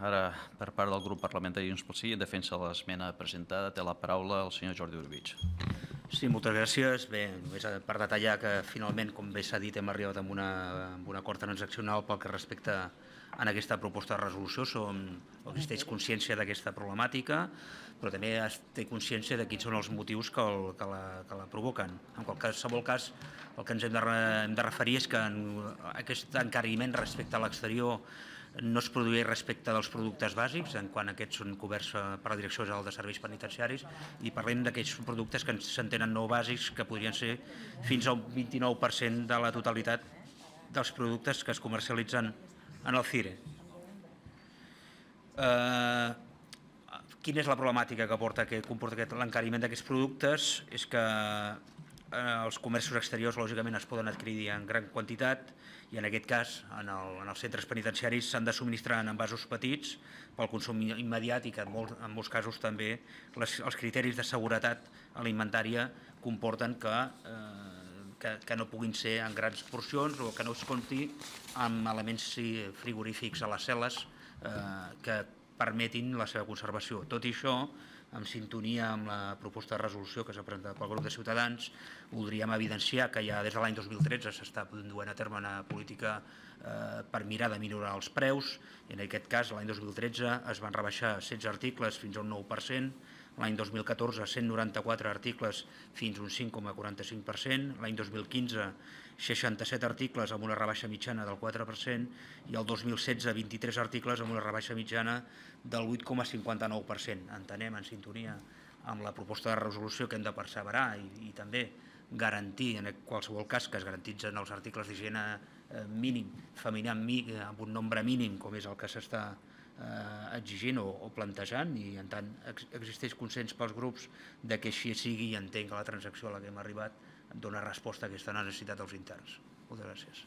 Ara, per part del grup parlamentari Junts pel Sí, en defensa de l'esmena presentada, té la paraula el senyor Jordi Orobitg. Sí, moltes gràcies. Bé, només per detallar que finalment, com bé s'ha dit, hem arribat a un acord transaccional pel que respecta a aquesta proposta de resolució. Existeix consciència d'aquesta problemàtica, però també es té consciència de quins són els motius que la provoquen. En qualsevol cas, el que ens hem de referir és que aquest encariment respecte a l'exterior no es produeix respecte dels productes bàsics, en quan aquests són coberts per la Direcció General de Serveis Penitenciaris, i parlem d'aquells productes que s'entenen no bàsics, que podrien ser fins al 29% de la totalitat dels productes que es comercialitzen en el CIRE. Quina és la problemàtica que comporta l'encariment d'aquests productes? És que els comerços exteriors lògicament es poden adquirir en gran quantitat i en aquest cas en els centres penitenciaris s'han de subministrar en envasos petits pel consum immediat i que en molts casos també els criteris de seguretat alimentària comporten que no puguin ser en grans porcions o que no es compti amb elements frigorífics a les cel·les que permetin la seva conservació. Tot i això, en sintonia amb la proposta de resolució que s'ha presentat pel grup de Ciutadans, voldríem evidenciar que ja des de l'any 2013 s'està duent a terme una política per mirar de millorar els preus, i en aquest cas l'any 2013 es van rebaixar 16 articles fins a un 9%, l'any 2014 194 articles fins a un 5,45%, l'any 2015 67 articles amb una rebaixa mitjana del 4% i el 2016 23 articles amb una rebaixa mitjana del 8,59%. Entenem, en sintonia amb la proposta de resolució, que hem de perseverar i també garantir, en qualsevol cas, que es garanteixen els articles d'higiene mínim, femení amb un nombre mínim, com és el que s'està exigint o plantejant, i en tant existeix consens pels grups de que així sigui, i entenc que la transacció a la que hem arribat dona resposta a aquesta necessitat dels interns. Moltes gràcies.